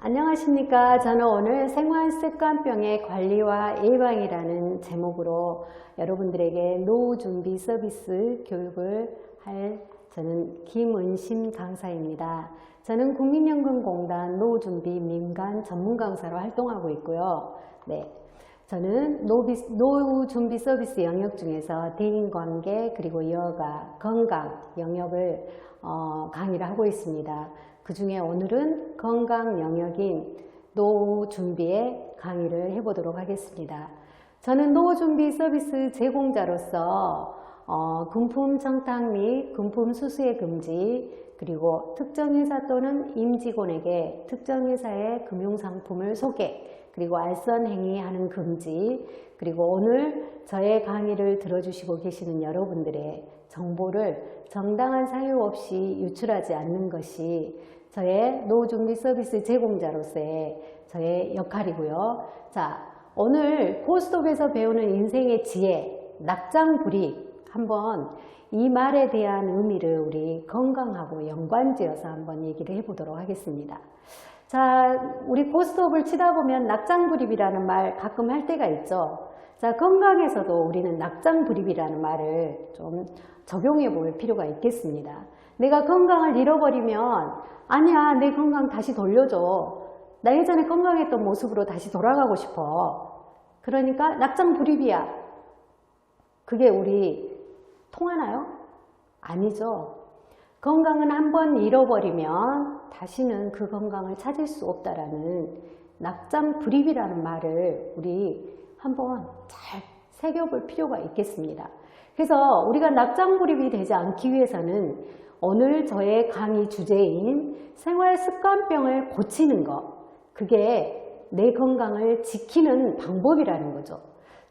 안녕하십니까. 저는 오늘 생활습관병의 관리와 예방이라는 제목으로 여러분들에게 노후 준비 서비스 교육을 할 저는 김은심 강사입니다. 저는 국민연금공단 노후 준비 민간 전문 강사로 활동하고 있고요. 저는 노후 준비 서비스 영역 중에서 대인관계 그리고 여가, 건강 영역을 강의를 하고 있습니다. 그 중에 오늘은 건강 영역인 노후 준비의 강의를 해보도록 하겠습니다. 저는 노후 준비 서비스 제공자로서 금품 청탁 및 금품 수수의 금지, 그리고 특정 회사 또는 임직원에게 특정 회사의 금융상품을 소개, 그리고 알선 행위하는 금지, 그리고 오늘 저의 강의를 들어주시고 계시는 여러분들의 정보를 정당한 사유 없이 유출하지 않는 것이 저의 노후 준비 서비스 제공자로서의 저의 역할이고요. 자, 오늘 고스톱에서 배우는 인생의 지혜, 낙장불입, 한번 이 말에 대한 의미를 우리 건강하고 연관지어서 한번 얘기를 해보도록 하겠습니다. 자, 우리 고스톱을 치다 보면 낙장불입이라는 말 가끔 할 때가 있죠. 자, 건강에서도 우리는 낙장불입이라는 말을 좀 적용해 볼 필요가 있겠습니다. 내가 건강을 잃어버리면 아니야, 내 건강 다시 돌려줘. 나 예전에 건강했던 모습으로 다시 돌아가고 싶어. 그러니까 낙장불입이야. 그게 우리 통하나요? 아니죠. 건강은 한번 잃어버리면 다시는 그 건강을 찾을 수 없다라는 낙장불입이라는 말을 우리 한번 잘 새겨볼 필요가 있겠습니다. 그래서 우리가 낙장불입이 되지 않기 위해서는 오늘 저의 강의 주제인 생활습관병을 고치는 것, 그게 내 건강을 지키는 방법이라는 거죠.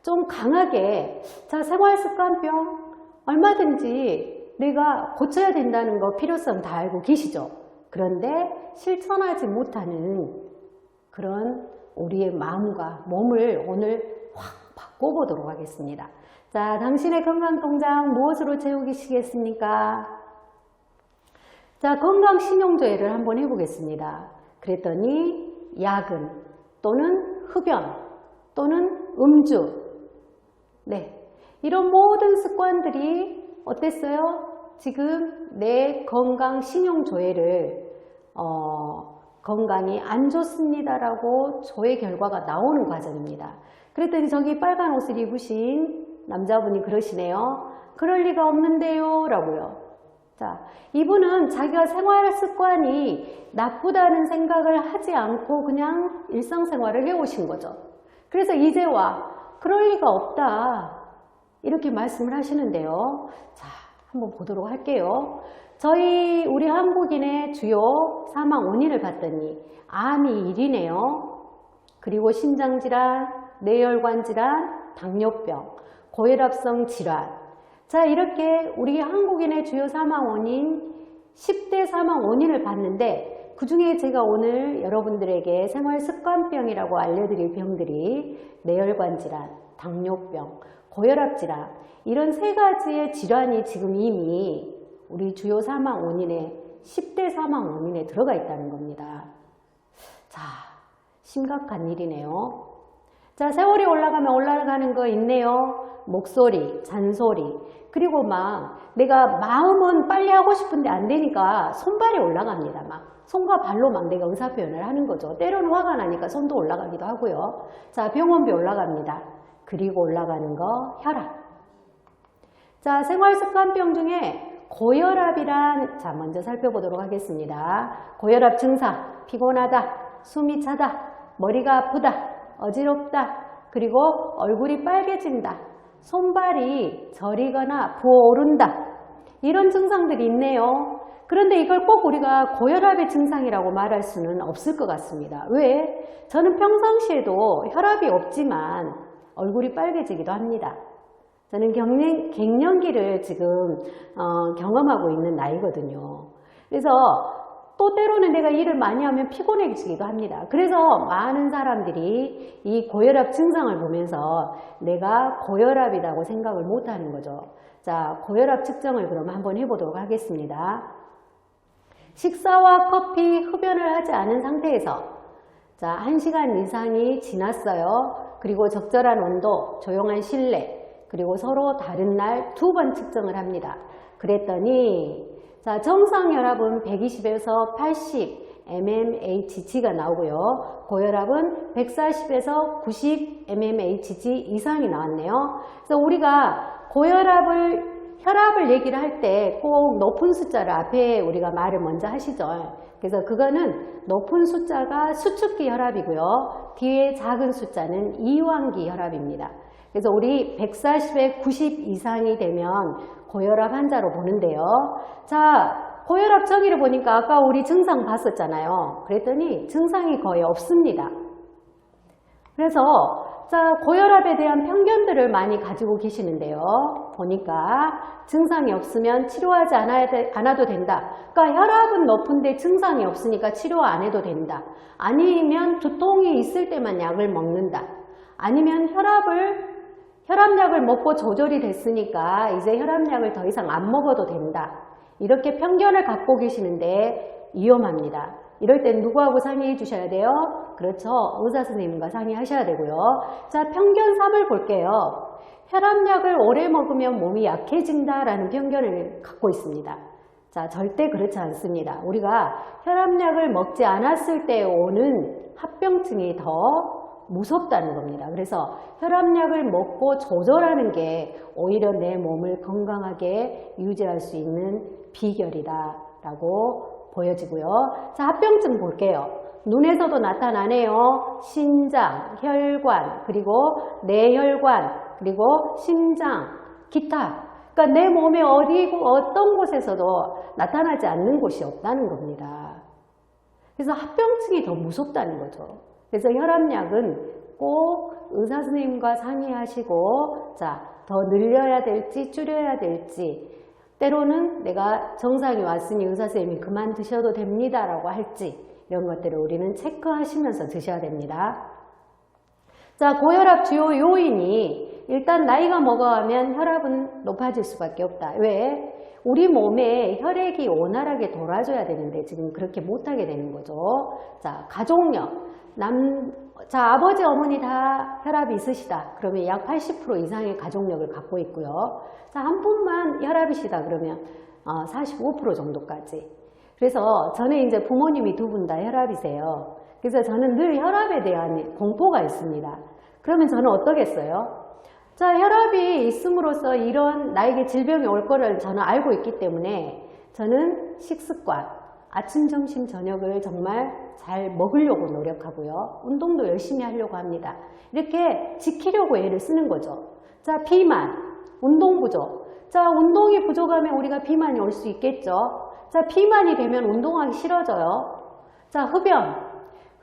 좀 강하게, 자, 생활습관병 얼마든지 내가 고쳐야 된다는 거 필요성 다 알고 계시죠? 그런데 실천하지 못하는 그런 우리의 마음과 몸을 오늘 확 바꿔보도록 하겠습니다. 자, 당신의 건강통장 무엇으로 채우시겠습니까? 자, 건강신용조회를 한번 해보겠습니다. 그랬더니 야근 또는 흡연 또는 음주, 이런 모든 습관들이 어땠어요? 지금 내 건강신용조회를 건강이 안 좋습니다라고 조회 결과가 나오는 과정입니다. 그랬더니 저기 빨간 옷을 입으신 남자분이 그러시네요. 그럴 리가 없는데요 라고요. 자, 이분은 자기가 생활 습관이 나쁘다는 생각을 하지 않고 그냥 일상생활을 해오신 거죠. 그래서 이제 와, 그럴 리가 없다 이렇게 말씀을 하시는데요. 자, 한번 보도록 할게요. 우리 한국인의 주요 사망 원인을 봤더니 암이 1위네요. 그리고 심장질환, 뇌혈관 질환, 당뇨병, 고혈압성 질환. 자, 이렇게 우리 한국인의 주요 사망 원인 10대 사망 원인을 봤는데 그 중에 제가 오늘 여러분들에게 생활습관병이라고 알려드릴 병들이 뇌혈관 질환, 당뇨병, 고혈압 질환, 이런 세 가지의 질환이 지금 이미 우리 주요 사망 원인에 10대 사망 원인에 들어가 있다는 겁니다. 자, 심각한 일이네요. 자, 세월이 올라가면 올라가는 거 있네요. 목소리, 잔소리, 그리고 막 내가 마음은 빨리 하고 싶은데 안 되니까 손발이 올라갑니다. 막 손과 발로 막 내가 의사표현을 하는 거죠. 때로는 화가 나니까 손도 올라가기도 하고요. 자, 병원비 올라갑니다. 그리고 올라가는 거 혈압. 자, 생활습관병 중에 고혈압이란, 자, 먼저 살펴보도록 하겠습니다. 고혈압 증상, 피곤하다, 숨이 차다, 머리가 아프다, 어지럽다, 그리고 얼굴이 빨개진다, 손발이 저리거나 부어오른다, 이런 증상들이 있네요. 그런데 이걸 꼭 우리가 고혈압의 증상이라고 말할 수는 없을 것 같습니다. 왜? 저는 평상시에도 혈압이 없지만 얼굴이 빨개지기도 합니다. 저는 갱년기를 지금 경험하고 있는 나이거든요. 그래서 또 때로는 내가 일을 많이 하면 피곤해지기도 합니다. 그래서 많은 사람들이 이 고혈압 증상을 보면서 내가 고혈압이라고 생각을 못하는 거죠. 자, 고혈압 측정을 그럼 한번 해보도록 하겠습니다. 식사와 커피, 흡연을 하지 않은 상태에서 자, 1시간 이상이 지났어요. 그리고 적절한 온도, 조용한 실내, 그리고 서로 다른 날 2번 측정을 합니다. 그랬더니 자, 정상 혈압은 120에서 80 mmHg가 나오고요. 고혈압은 140에서 90 mmHg 이상이 나왔네요. 그래서 우리가 혈압을 얘기를 할 때 꼭 높은 숫자를 앞에 우리가 말을 먼저 하시죠. 그래서 그거는 높은 숫자가 수축기 혈압이고요. 뒤에 작은 숫자는 이완기 혈압입니다. 그래서 우리 140에 90 이상이 되면 고혈압 환자로 보는데요. 자, 고혈압 정의를 보니까 아까 우리 증상 봤었잖아요. 그랬더니 증상이 거의 없습니다. 그래서 자, 고혈압에 대한 편견들을 많이 가지고 계시는데요. 보니까 증상이 없으면 치료하지 않아도 된다. 그러니까 혈압은 높은데 증상이 없으니까 치료 안 해도 된다. 아니면 두통이 있을 때만 약을 먹는다. 아니면 혈압약을 먹고 조절이 됐으니까 이제 혈압약을 더 이상 안 먹어도 된다. 이렇게 편견을 갖고 계시는데 위험합니다. 이럴 땐 누구하고 상의해 주셔야 돼요? 그렇죠. 의사 선생님과 상의하셔야 되고요. 자, 편견 3을 볼게요. 혈압약을 오래 먹으면 몸이 약해진다라는 편견을 갖고 있습니다. 자, 절대 그렇지 않습니다. 우리가 혈압약을 먹지 않았을 때 오는 합병증이 더 무섭다는 겁니다. 그래서 혈압약을 먹고 조절하는 게 오히려 내 몸을 건강하게 유지할 수 있는 비결이다 라고 보여지고요. 자, 합병증 볼게요. 눈에서도 나타나네요. 신장, 혈관, 그리고 뇌혈관, 그리고 심장, 기타. 그러니까 내 몸에 어떤 곳에서도 나타나지 않는 곳이 없다는 겁니다. 그래서 합병증이 더 무섭다는 거죠. 그래서 혈압약은 꼭 의사 선생님과 상의하시고 자, 더 늘려야 될지 줄여야 될지 때로는 내가 정상이 왔으니 의사 선생님이 그만 드셔도 됩니다 라고 할지 이런 것들을 우리는 체크하시면서 드셔야 됩니다. 자, 고혈압 주요 요인이 일단 나이가 먹어가면 혈압은 높아질 수밖에 없다. 왜? 우리 몸에 혈액이 원활하게 돌아줘야 되는데 지금 그렇게 못하게 되는 거죠. 자, 가족력. 자, 아버지, 어머니 다 혈압이 있으시다. 그러면 약 80% 이상의 가족력을 갖고 있고요. 자, 한 분만 혈압이시다. 그러면 45% 정도까지. 그래서 저는 이제 부모님이 2분 다 혈압이세요. 그래서 저는 늘 혈압에 대한 공포가 있습니다. 그러면 저는 어떠겠어요? 자, 혈압이 있음으로써 이런 나에게 질병이 올 거를 저는 알고 있기 때문에 저는 식습관, 아침, 점심, 저녁을 정말 잘 먹으려고 노력하고요. 운동도 열심히 하려고 합니다. 이렇게 지키려고 애를 쓰는 거죠. 자, 비만, 운동 부족. 자, 운동이 부족하면 우리가 비만이 올 수 있겠죠. 자, 비만이 되면 운동하기 싫어져요. 자,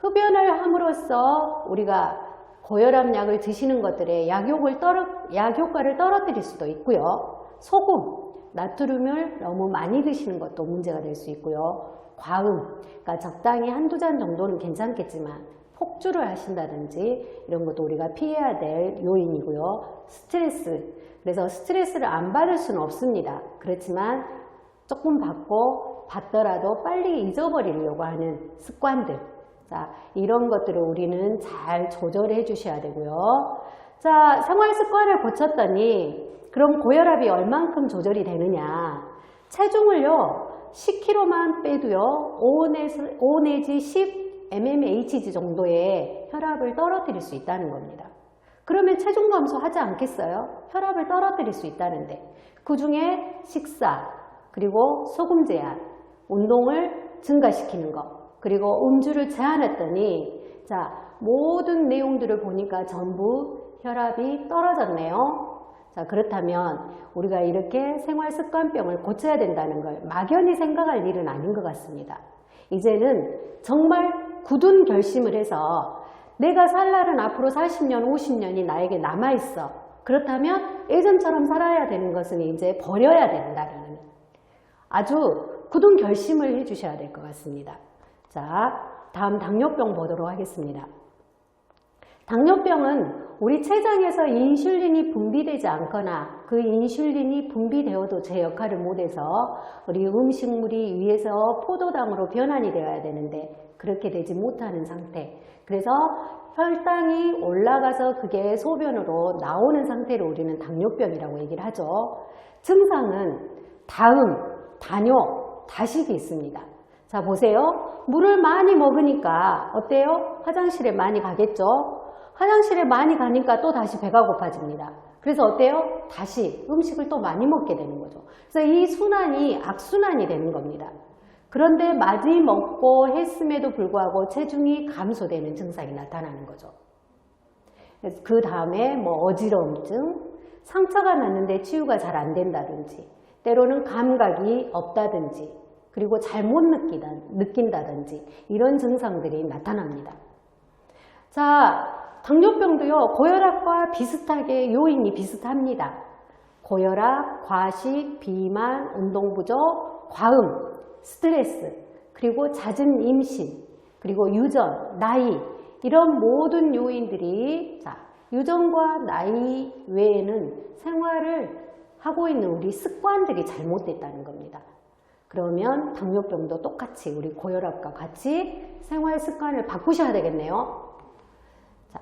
흡연을 함으로써 우리가 고혈압 약을 드시는 것들의 약효과를 떨어뜨릴 수도 있고요. 소금, 나트륨을 너무 많이 드시는 것도 문제가 될 수 있고요. 과음, 그러니까 적당히 한두 잔 정도는 괜찮겠지만 폭주를 하신다든지 이런 것도 우리가 피해야 될 요인이고요. 스트레스, 그래서 스트레스를 안 받을 수는 없습니다. 그렇지만 조금 받더라도 빨리 잊어버리려고 하는 습관들, 자, 이런 것들을 우리는 잘 조절해 주셔야 되고요. 자, 생활 습관을 고쳤더니 그럼 고혈압이 얼만큼 조절이 되느냐? 체중을요 10kg만 빼도요 5 내지 10 mmHg 정도의 혈압을 떨어뜨릴 수 있다는 겁니다. 그러면 체중 감소하지 않겠어요? 혈압을 떨어뜨릴 수 있다는데 그 중에 식사, 그리고 소금 제한, 운동을 증가시키는 것, 그리고 음주를 제한했더니 자, 모든 내용들을 보니까 전부 혈압이 떨어졌네요. 자, 그렇다면 우리가 이렇게 생활습관병을 고쳐야 된다는 걸 막연히 생각할 일은 아닌 것 같습니다. 이제는 정말 굳은 결심을 해서 내가 살 날은 앞으로 40년, 50년이 나에게 남아있어. 그렇다면 예전처럼 살아야 되는 것은 이제 버려야 된다는 아주 굳은 결심을 해주셔야 될 것 같습니다. 자, 다음 당뇨병 보도록 하겠습니다. 당뇨병은 우리 췌장에서 인슐린이 분비되지 않거나 그 인슐린이 분비되어도 제 역할을 못해서 우리 음식물이 위에서 포도당으로 변환이 되어야 되는데 그렇게 되지 못하는 상태. 그래서 혈당이 올라가서 그게 소변으로 나오는 상태를 우리는 당뇨병이라고 얘기를 하죠. 증상은 다음, 단뇨, 다식이 있습니다. 자, 보세요. 물을 많이 먹으니까 어때요? 화장실에 많이 가겠죠? 화장실에 많이 가니까 또 다시 배가 고파집니다. 그래서 어때요? 다시 음식을 또 많이 먹게 되는 거죠. 그래서 이 순환이 악순환이 되는 겁니다. 그런데 많이 먹고 했음에도 불구하고 체중이 감소되는 증상이 나타나는 거죠. 그 다음에 뭐 어지러움증, 상처가 났는데 치유가 잘 안 된다든지, 때로는 감각이 없다든지, 그리고 잘못 느낀다든지 이런 증상들이 나타납니다. 자, 당뇨병도요, 고혈압과 비슷하게 요인이 비슷합니다. 고혈압, 과식, 비만, 운동부족, 과음, 스트레스, 그리고 잦은 임신, 그리고 유전, 나이 이런 모든 요인들이 자, 유전과 나이 외에는 생활을 하고 있는 우리 습관들이 잘못됐다는 겁니다. 그러면 당뇨병도 똑같이 우리 고혈압과 같이 생활 습관을 바꾸셔야 되겠네요. 자,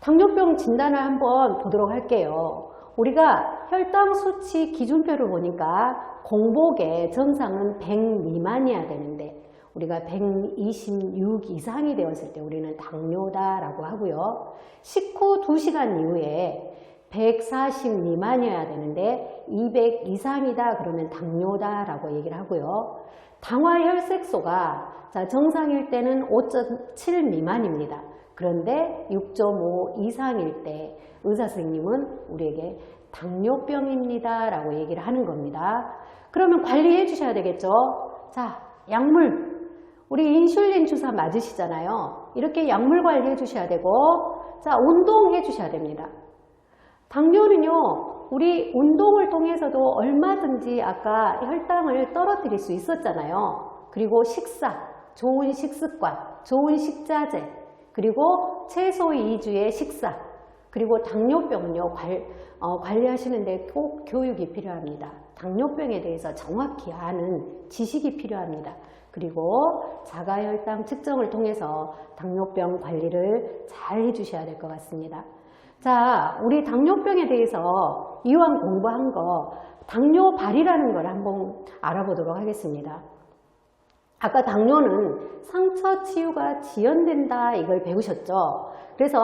당뇨병 진단을 한번 보도록 할게요. 우리가 혈당 수치 기준표를 보니까 공복에 정상은 100 미만이어야 되는데 우리가 126 이상이 되었을 때 우리는 당뇨다라고 하고요. 식후 2시간 이후에 140 미만이어야 되는데 200 이상이다 그러면 당뇨다라고 얘기를 하고요. 당화혈색소가 정상일 때는 5.7 미만입니다. 그런데 6.5 이상일 때 의사 선생님은 우리에게 당뇨병입니다 라고 얘기를 하는 겁니다. 그러면 관리해 주셔야 되겠죠. 자, 약물. 우리 인슐린 주사 맞으시잖아요. 이렇게 약물 관리해 주셔야 되고, 자, 운동해 주셔야 됩니다. 당뇨는요, 우리 운동을 통해서도 얼마든지 아까 혈당을 떨어뜨릴 수 있었잖아요. 그리고 식사, 좋은 식습관, 좋은 식자재, 그리고 채소 위주의 식사, 그리고 당뇨병은요, 관리하시는데 꼭 교육이 필요합니다. 당뇨병에 대해서 정확히 아는 지식이 필요합니다. 그리고 자가혈당 측정을 통해서 당뇨병 관리를 잘 해주셔야 될 것 같습니다. 자, 우리 당뇨병에 대해서 이왕 공부한 거 당뇨발이라는 걸 한번 알아보도록 하겠습니다. 아까 당뇨는 상처 치유가 지연된다 이걸 배우셨죠? 그래서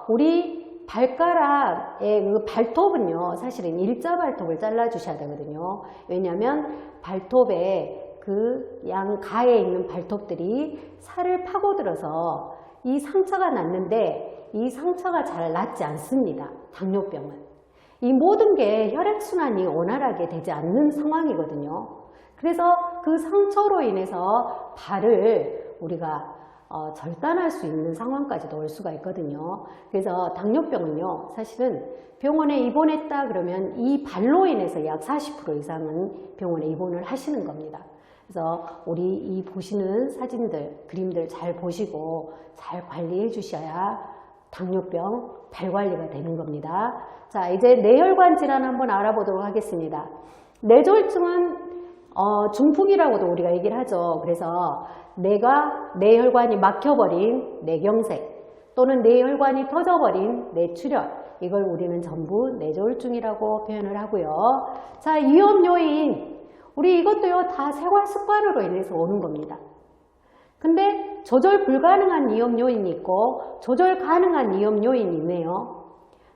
우리 발가락의 그 발톱은요, 사실은 일자 발톱을 잘라 주셔야 되거든요. 왜냐하면 발톱에 그 양가에 있는 발톱들이 살을 파고들어서 이 상처가 났는데 이 상처가 잘 낫지 않습니다. 당뇨병은. 이 모든 게 혈액순환이 원활하게 되지 않는 상황이거든요. 그래서 그 상처로 인해서 발을 우리가 절단할 수 있는 상황까지도 올 수가 있거든요. 그래서 당뇨병은요, 사실은 병원에 입원했다 그러면 이 발로 인해서 약 40% 이상은 병원에 입원을 하시는 겁니다. 그래서 우리 이 보시는 사진들, 그림들 잘 보시고 잘 관리해 주셔야 당뇨병 발 관리가 되는 겁니다. 자, 이제 뇌혈관 질환 한번 알아보도록 하겠습니다. 뇌졸중은 중풍이라고도 우리가 얘기를 하죠. 그래서 뇌혈관이 막혀버린 뇌경색 또는 뇌혈관이 터져버린 뇌출혈, 이걸 우리는 전부 뇌졸중이라고 표현을 하고요. 자, 위험 요인, 우리 이것도요 다 생활 습관으로 인해서 오는 겁니다. 근데 조절 불가능한 위험 요인이 있고 조절 가능한 위험 요인이 있네요.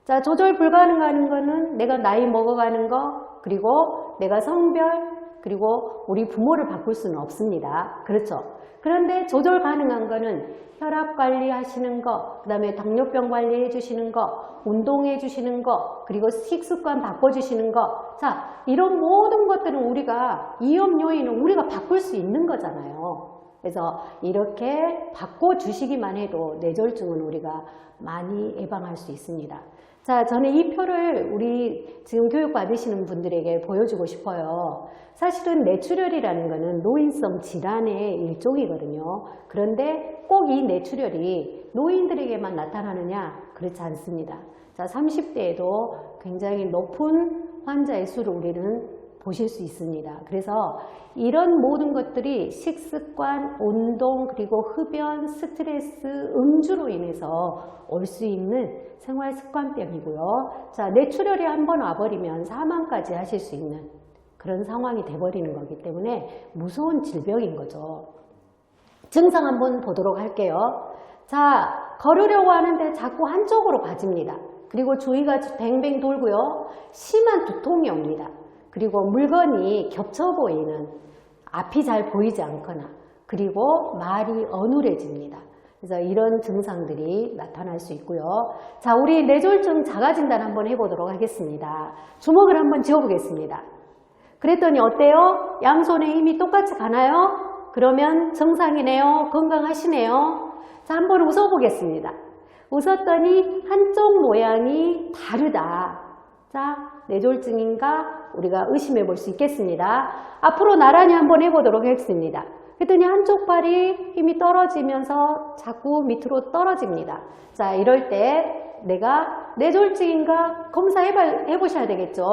자, 조절 불가능한 거는 내가 나이 먹어가는 거, 그리고 내가 성별, 그리고 우리 부모를 바꿀 수는 없습니다. 그렇죠? 그런데 조절 가능한 거는 혈압 관리하시는 거, 그 다음에 당뇨병 관리해 주시는 거, 운동해 주시는 거, 그리고 식습관 바꿔주시는 거. 자, 이런 모든 것들은 우리가 위험 요인은 우리가 바꿀 수 있는 거잖아요. 그래서 이렇게 바꿔주시기만 해도 뇌졸중은 우리가 많이 예방할 수 있습니다. 자, 저는 이 표를 우리 지금 교육 받으시는 분들에게 보여주고 싶어요. 사실은 뇌출혈이라는 것은 노인성 질환의 일종이거든요. 그런데 꼭 이 뇌출혈이 노인들에게만 나타나느냐? 그렇지 않습니다. 자, 30대에도 굉장히 높은 환자의 수를 우리는 보실 수 있습니다. 그래서 이런 모든 것들이 식습관, 운동, 그리고 흡연, 스트레스, 음주로 인해서 올 수 있는 생활습관병이고요. 자, 뇌출혈이 한번 와버리면 사망까지 하실 수 있는 그런 상황이 돼버리는 거기 때문에 무서운 질병인 거죠. 증상 한번 보도록 할게요. 자, 걸으려고 하는데 자꾸 한쪽으로 가집니다. 그리고 주위가 뱅뱅 돌고요. 심한 두통이 옵니다. 그리고 물건이 겹쳐 보이는, 앞이 잘 보이지 않거나, 그리고 말이 어눌해집니다. 그래서 이런 증상들이 나타날 수 있고요. 자, 우리 뇌졸중 자가진단 한번 해보도록 하겠습니다. 주먹을 한번 쥐어보겠습니다. 그랬더니 어때요? 양손에 힘이 똑같이 가나요? 그러면 정상이네요. 건강하시네요. 자, 한번 웃어보겠습니다. 웃었더니 한쪽 모양이 다르다. 자, 뇌졸중인가? 우리가 의심해 볼 수 있겠습니다. 앞으로 나란히 한번 해보도록 하겠습니다. 그랬더니 한쪽 발이 힘이 떨어지면서 자꾸 밑으로 떨어집니다. 자, 이럴 때 내가 뇌졸중인가 검사해 보셔야 되겠죠.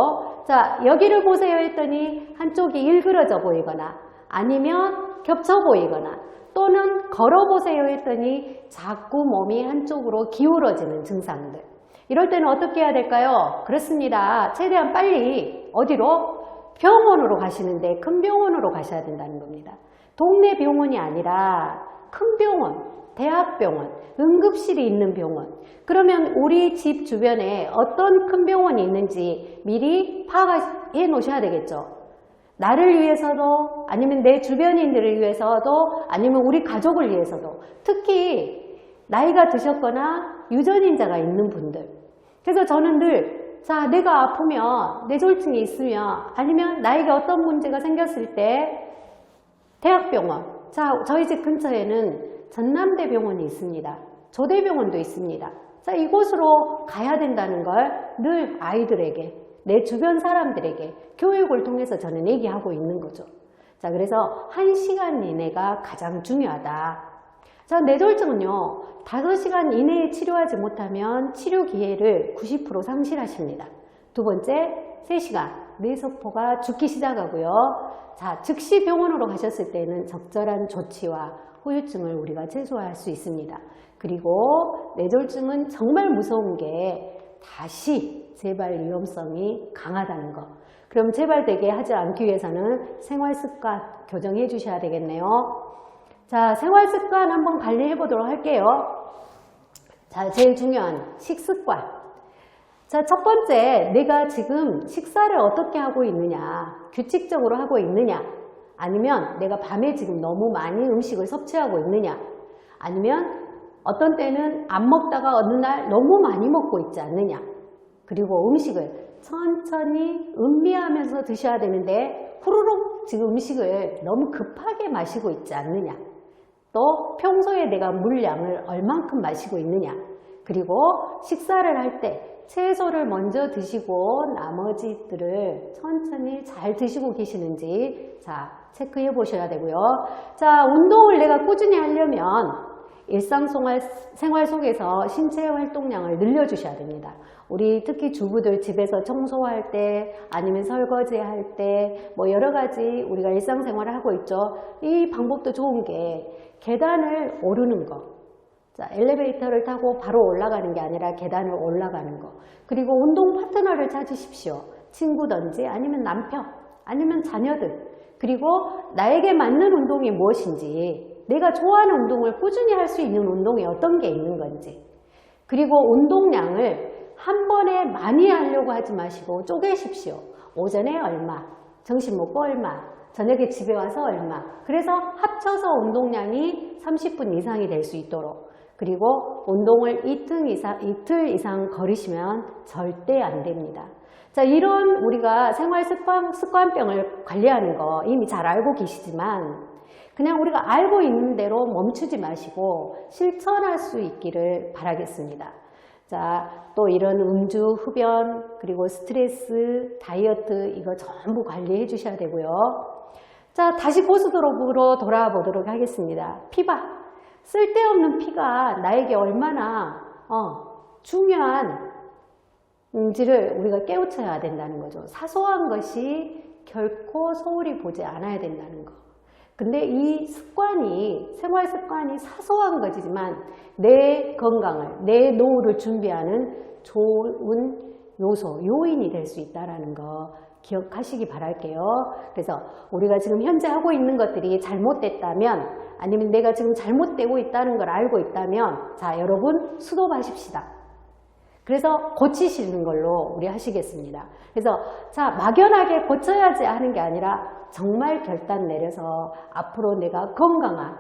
자, 여기를 보세요 했더니 한쪽이 일그러져 보이거나 아니면 겹쳐 보이거나 또는 걸어보세요 했더니 자꾸 몸이 한쪽으로 기울어지는 증상들. 이럴 때는 어떻게 해야 될까요? 그렇습니다. 최대한 빨리 어디로? 병원으로 가시는데 큰 병원으로 가셔야 된다는 겁니다. 동네 병원이 아니라 큰 병원, 대학병원, 응급실이 있는 병원. 그러면 우리 집 주변에 어떤 큰 병원이 있는지 미리 파악해 놓으셔야 되겠죠. 나를 위해서도 아니면 내 주변인들을 위해서도 아니면 우리 가족을 위해서도 특히 나이가 드셨거나 유전인자가 있는 분들. 그래서 저는 늘 자, 내가 아프면 뇌졸중이 있으면 아니면 나에게 어떤 문제가 생겼을 때 대학병원. 자, 저희 집 근처에는 전남대병원이 있습니다. 조대병원도 있습니다. 자, 이곳으로 가야 된다는 걸 늘 아이들에게 내 주변 사람들에게 교육을 통해서 저는 얘기하고 있는 거죠. 자, 그래서 1시간 이내가 가장 중요하다. 자, 뇌졸중은요, 5시간 이내에 치료하지 못하면 치료 기회를 90% 상실하십니다. 두 번째, 3시간, 뇌세포가 죽기 시작하고요. 자, 즉시 병원으로 가셨을 때는 적절한 조치와 후유증을 우리가 최소화할 수 있습니다. 그리고 뇌졸중은 정말 무서운 게 다시 재발 위험성이 강하다는 거. 그럼 재발되게 하지 않기 위해서는 생활습관 교정해 주셔야 되겠네요. 자, 생활습관 한번 관리해 보도록 할게요. 자, 제일 중요한 식습관. 자, 첫 번째, 내가 지금 식사를 어떻게 하고 있느냐, 규칙적으로 하고 있느냐, 아니면 내가 밤에 지금 너무 많이 음식을 섭취하고 있느냐, 아니면 어떤 때는 안 먹다가 어느 날 너무 많이 먹고 있지 않느냐, 그리고 음식을 천천히 음미하면서 드셔야 되는데 후루룩 지금 음식을 너무 급하게 마시고 있지 않느냐, 또 평소에 내가 물량을 얼만큼 마시고 있느냐, 그리고 식사를 할 때 채소를 먼저 드시고 나머지들을 천천히 잘 드시고 계시는지 자 체크해 보셔야 되고요. 자, 운동을 내가 꾸준히 하려면 일상생활 속에서 신체 활동량을 늘려주셔야 됩니다. 우리 특히 주부들 집에서 청소할 때 아니면 설거지 할 때 뭐 여러 가지 우리가 일상생활을 하고 있죠. 이 방법도 좋은 게 계단을 오르는 거. 자, 엘리베이터를 타고 바로 올라가는 게 아니라 계단을 올라가는 거. 그리고 운동 파트너를 찾으십시오. 친구든지 아니면 남편 아니면 자녀들. 그리고 나에게 맞는 운동이 무엇인지, 내가 좋아하는 운동을 꾸준히 할 수 있는 운동이 어떤 게 있는 건지, 그리고 운동량을 한 번에 많이 하려고 하지 마시고 쪼개십시오. 오전에 얼마, 점심 먹고 얼마, 저녁에 집에 와서 얼마. 그래서 합쳐서 운동량이 30분 이상이 될 수 있도록. 그리고 운동을 이틀 이상 거리시면 절대 안 됩니다. 자, 이런 우리가 생활습관병을 관리하는 거 이미 잘 알고 계시지만 그냥 우리가 알고 있는 대로 멈추지 마시고 실천할 수 있기를 바라겠습니다. 자, 또 이런 음주, 흡연, 그리고 스트레스, 다이어트 이거 전부 관리해 주셔야 되고요. 자, 다시 고스톱으로 돌아와 보도록 하겠습니다. 피박. 쓸데없는 피가 나에게 얼마나 중요한지를 우리가 깨우쳐야 된다는 거죠. 사소한 것이 결코 소홀히 보지 않아야 된다는 거. 근데 이 습관이, 생활 습관이 사소한 것이지만 내 건강을, 내 노후를 준비하는 좋은 요소, 요인이 될 수 있다는 거 기억하시기 바랄게요. 그래서 우리가 지금 현재 하고 있는 것들이 잘못됐다면, 아니면 내가 지금 잘못되고 있다는 걸 알고 있다면, 자, 여러분 수도하십시다. 그래서 고치시는 걸로 우리 하시겠습니다. 그래서 자, 막연하게 고쳐야지 하는 게 아니라 정말 결단 내려서 앞으로 내가 건강한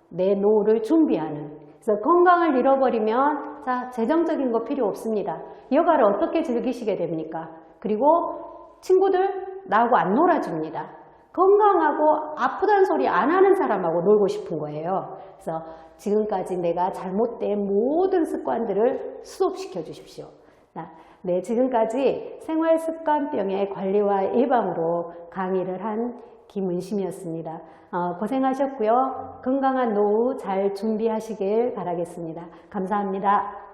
내 노후를 준비하는, 그래서 건강을 잃어버리면 자, 재정적인 거 필요 없습니다. 여가를 어떻게 즐기시게 됩니까? 그리고 친구들 나하고 안 놀아줍니다. 건강하고 아프다는 소리 안 하는 사람하고 놀고 싶은 거예요. 그래서 지금까지 내가 잘못된 모든 습관들을 스톱시켜 주십시오. 네, 지금까지 생활습관병의 관리와 예방으로 강의를 한 김은심이었습니다. 고생하셨고요. 건강한 노후 잘 준비하시길 바라겠습니다. 감사합니다.